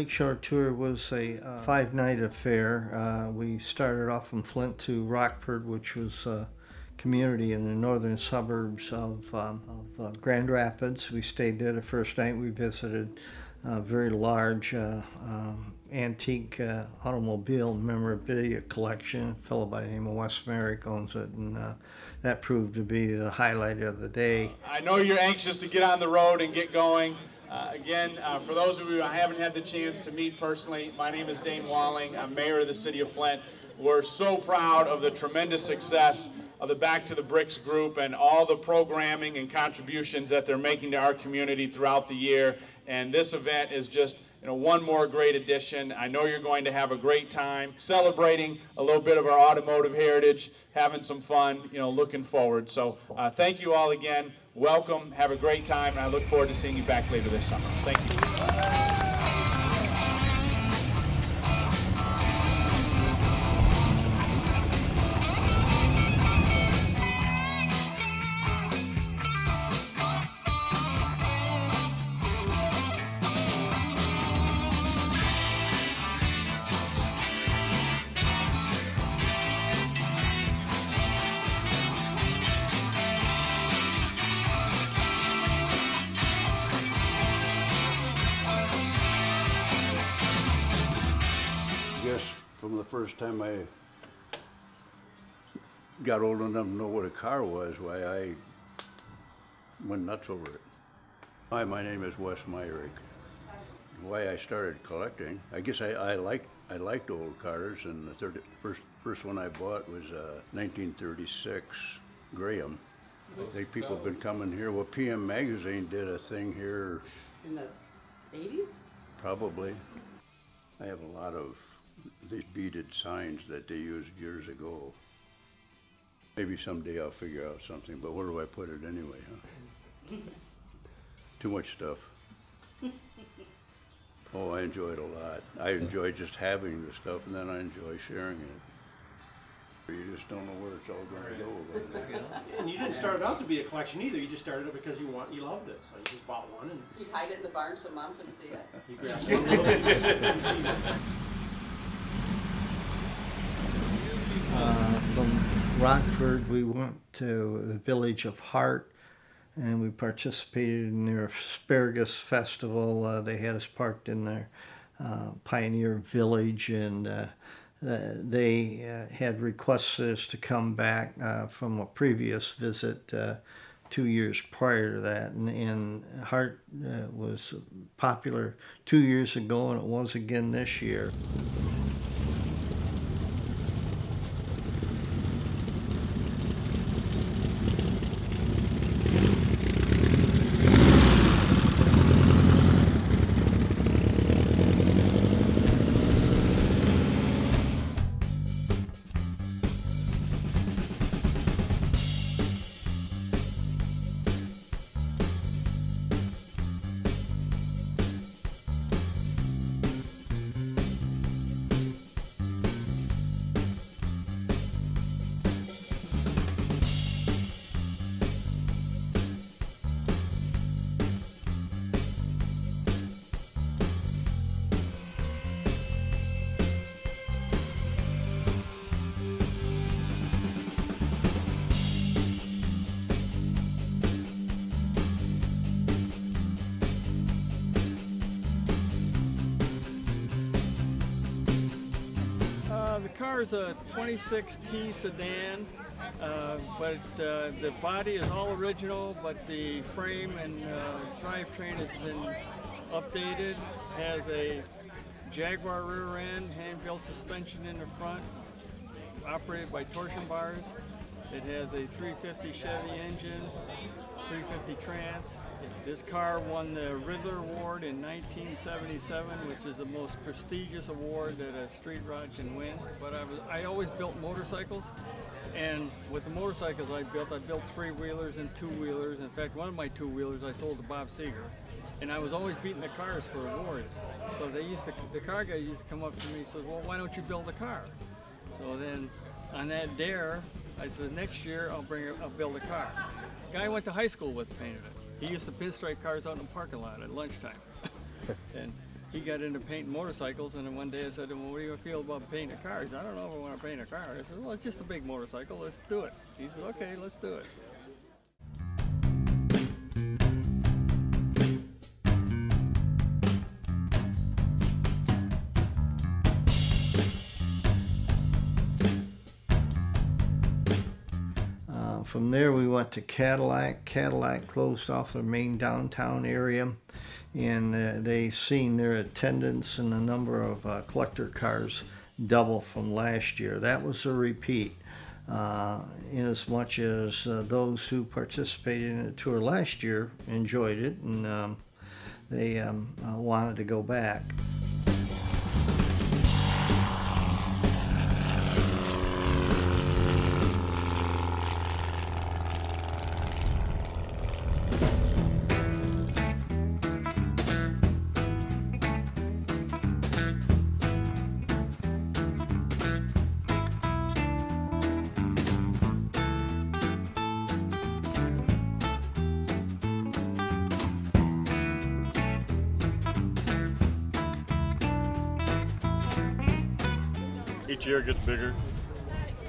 Lakeshore tour was a five-night affair. We started off from Flint to Rockford, which was a community in the northern suburbs of Grand Rapids. We stayed there the first night. We visited a very large antique automobile memorabilia collection. A fellow by the name of Wes Merrick owns it, and that proved to be the highlight of the day. I know you're anxious to get on the road and get going. Again, for those of you I haven't had the chance to meet personally, my name is Dane Walling. I'm mayor of the city of Flint. We're so proud of the tremendous success of the Back to the Bricks group and all the programming and contributions that they're making to our community throughout the year. And this event is just one more great addition. I know you're going to have a great time celebrating a little bit of our automotive heritage, having some fun, looking forward. So thank you all again. Welcome, have a great time, and I look forward to seeing you back later this summer. Thank you. From the first time I got old enough to know what a car was, why I went nuts over it. Hi, my name is Wes Myrick. Why I started collecting, I guess I liked old cars, and the first one I bought was a 1936 Graham. I think people have been coming here. Well, PM Magazine did a thing here. In the 80s? Probably. I have a lot of these beaded signs that they used years ago. Maybe someday I'll figure out something, but where do I put it anyway, huh? Too much stuff. Oh, I enjoy it a lot. I enjoy just having the stuff, and then I enjoy sharing it. You just don't know where it's all going to go. And you didn't start it out to be a collection either. You just started it because you loved it. So you just bought one and you'd hide it in the barn so Mom couldn't see it. You grabbed one little bit. From Rockford, we went to the village of Hart, and we participated in their asparagus festival. They had us parked in their Pioneer Village, and they had requested us to come back from a previous visit 2 years prior to that. And Hart was popular 2 years ago, and it was again this year. The car is a 26T sedan, but the body is all original, but the frame and drivetrain has been updated. Has a Jaguar rear end, hand-built suspension in the front, operated by torsion bars. It has a 350 Chevy engine, 350 trans. This car won the Riddler Award in 1977, which is the most prestigious award that a street rod can win. But I always built motorcycles, and with the motorcycles I built three-wheelers and two-wheelers. In fact, one of my two-wheelers I sold to Bob Seger, and I was always beating the cars for awards. So the car guy used to come up to me and says, "Well, why don't you build a car?" So then on that dare, I said, "Next year I'll build a car." The guy I went to high school with painted it. He used to pinstripe cars out in the parking lot at lunchtime. And he got into painting motorcycles, and then one day I said to him, well, what do you feel about painting cars? I don't know if I want to paint a car. I said, well, it's just a big motorcycle, let's do it. He said, okay, let's do it. From there we went to Cadillac. Cadillac closed off the main downtown area, and they seen their attendance and the number of collector cars double from last year. That was a repeat, in as much as those who participated in the tour last year enjoyed it, and they wanted to go back. Each year it gets bigger,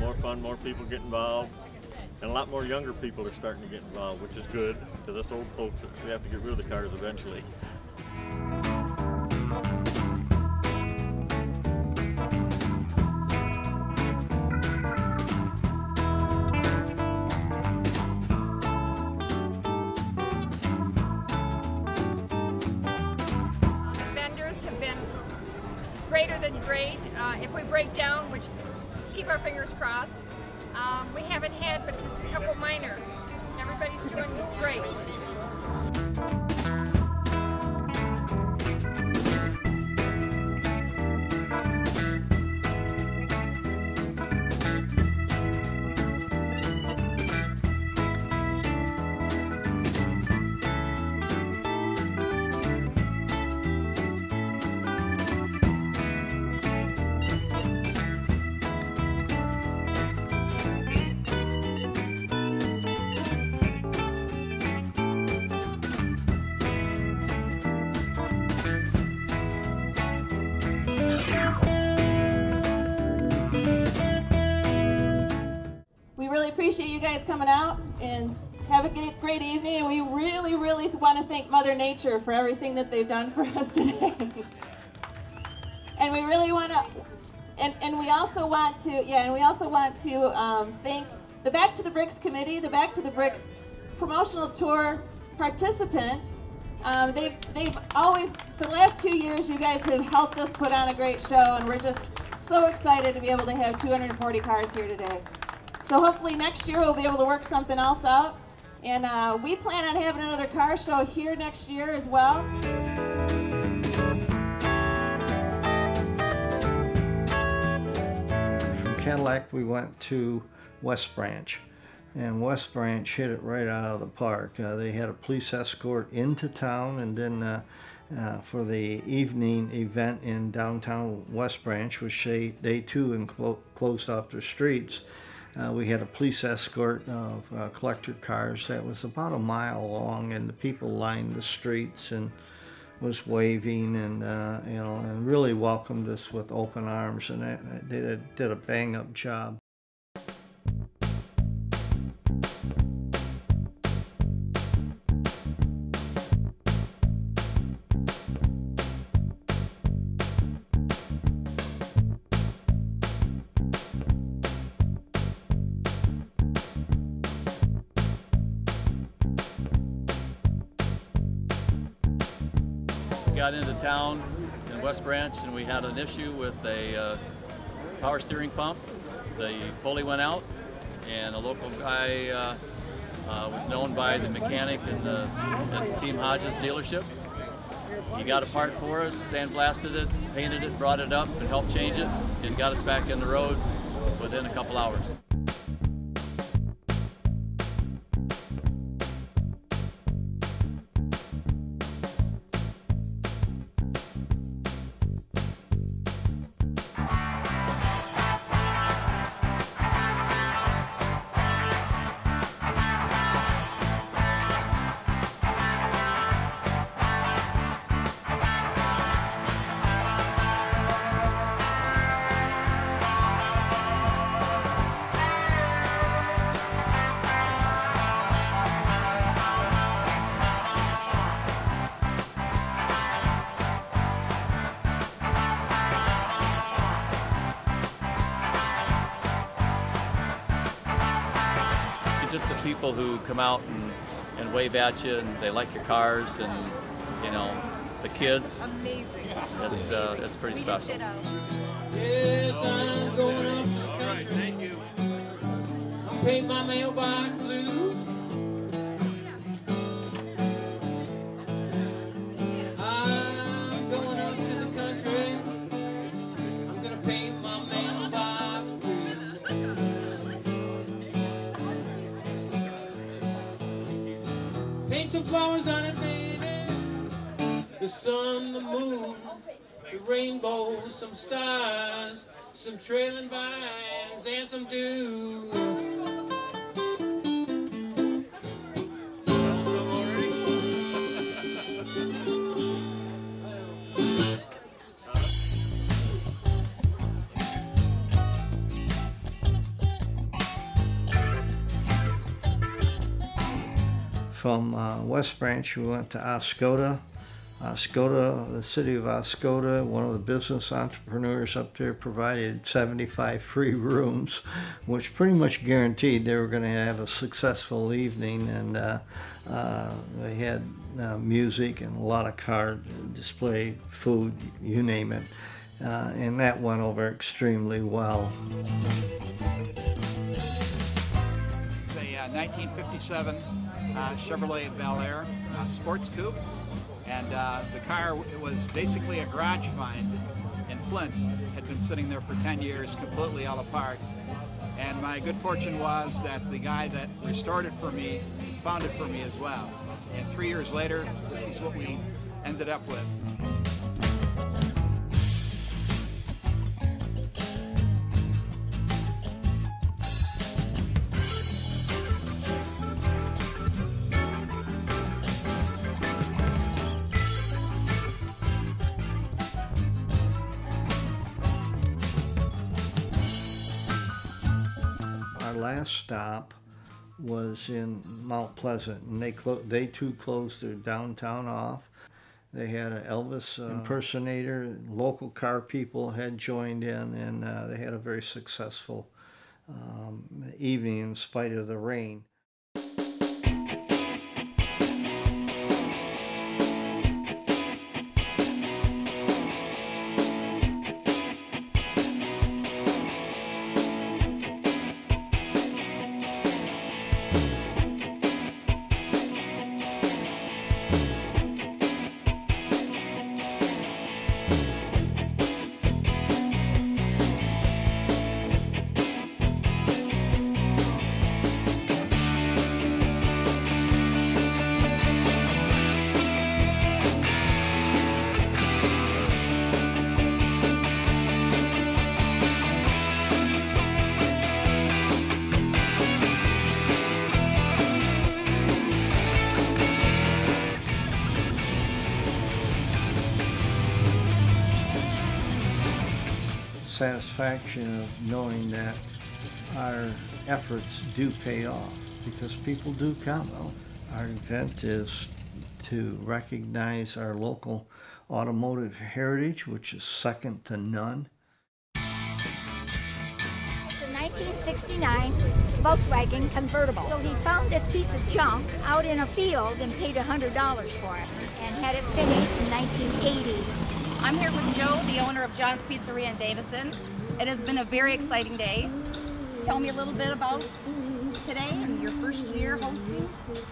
more fun, more people get involved, and a lot more younger people are starting to get involved, which is good, because us old folks, we have to get rid of the cars eventually. Vendors have been greater than great. If we break down, which keep our fingers crossed, we haven't had but just a couple minor. Everybody's doing great. We really appreciate you guys coming out, and have a great evening. And we really want to thank Mother Nature for everything that they've done for us today. And we really want to, and we also want to, thank the Back to the Bricks committee, the Back to the Bricks promotional tour participants. They've always, for the last 2 years, you guys have helped us put on a great show, and we're just so excited to be able to have 240 cars here today. So hopefully next year we'll be able to work something else out. And we plan on having another car show here next year as well. From Cadillac we went to West Branch, and West Branch hit it right out of the park. They had a police escort into town, and then for the evening event in downtown West Branch, which they too closed off their streets, we had a police escort of collector cars that was about a mile long, and the people lined the streets and was waving, and and really welcomed us with open arms, and they did a bang-up job. Got into town in West Branch, and we had an issue with a power steering pump. The pulley went out, and a local guy was known by the mechanic at Team Hodges dealership. He got a part for us, sandblasted it, painted it, brought it up, and helped change it, and got us back in the road within a couple hours. people who come out and wave at you, and they like your cars, and you know, the kids. Amazing. It's pretty special. Yes, I'm going up to the country. Thank you. I'm paying my mailbox blue. I'm going up to the country. I'm gonna paint my mailbox blue. Paint some flowers on it, baby. The sun, the moon, the rainbow, some stars, some trailing vines, and some dew. From West Branch, we went to Oscoda. Oscoda, the city of Oscoda, one of the business entrepreneurs up there provided 75 free rooms, which pretty much guaranteed they were going to have a successful evening. And they had music and a lot of car display, food, you name it. And that went over extremely well. It's a 1957 Chevrolet Bel Air sports coupe. And the car was basically a garage find in Flint. Had been sitting there for 10 years, completely all apart. And my good fortune was that the guy that restored it for me found it for me as well. And 3 years later, this is what we ended up with. Last stop was in Mount Pleasant, and they too closed their downtown off. They had an Elvis impersonator. Local car people had joined in, and they had a very successful evening in spite of the rain. Satisfaction of knowing that our efforts do pay off, because people do come. Our event is to recognize our local automotive heritage, which is second to none. It's a 1969 Volkswagen convertible. So he found this piece of junk out in a field and paid $100 for it and had it finished in 1980. I'm here with Joe, the owner of John's Pizzeria in Davison. It has been a very exciting day. Tell me a little bit about today and your first year hosting.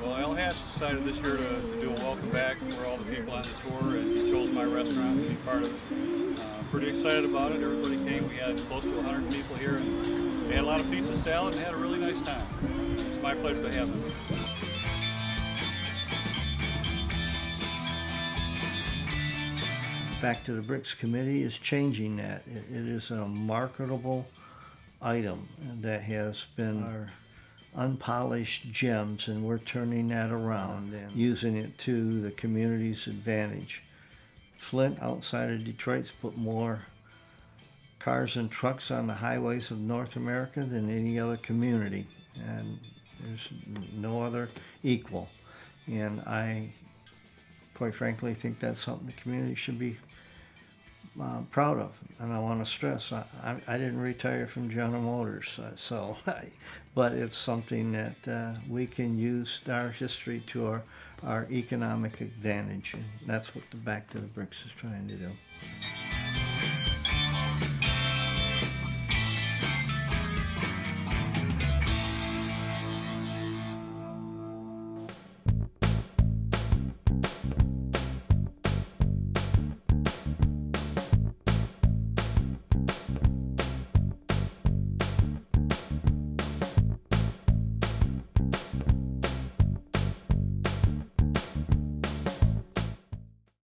Well, Al Hatch decided this year to do a welcome back for all the people on the tour, and he chose my restaurant to be part of it. Pretty excited about it. Everybody came. We had close to 100 people here, and they had a lot of pizza salad and had a really nice time. It's my pleasure to have them. Back to the Bricks Committee is changing that. It is a marketable item that has been our unpolished gems, and we're turning that around and using it to the community's advantage. Flint, outside of Detroit's put more cars and trucks on the highways of North America than any other community, and there's no other equal. And I, quite frankly, think that's something the community should be proud of. And I want to stress, I didn't retire from General Motors, but it's something that we can use our history to our economic advantage, and that's what the Back to the Bricks is trying to do.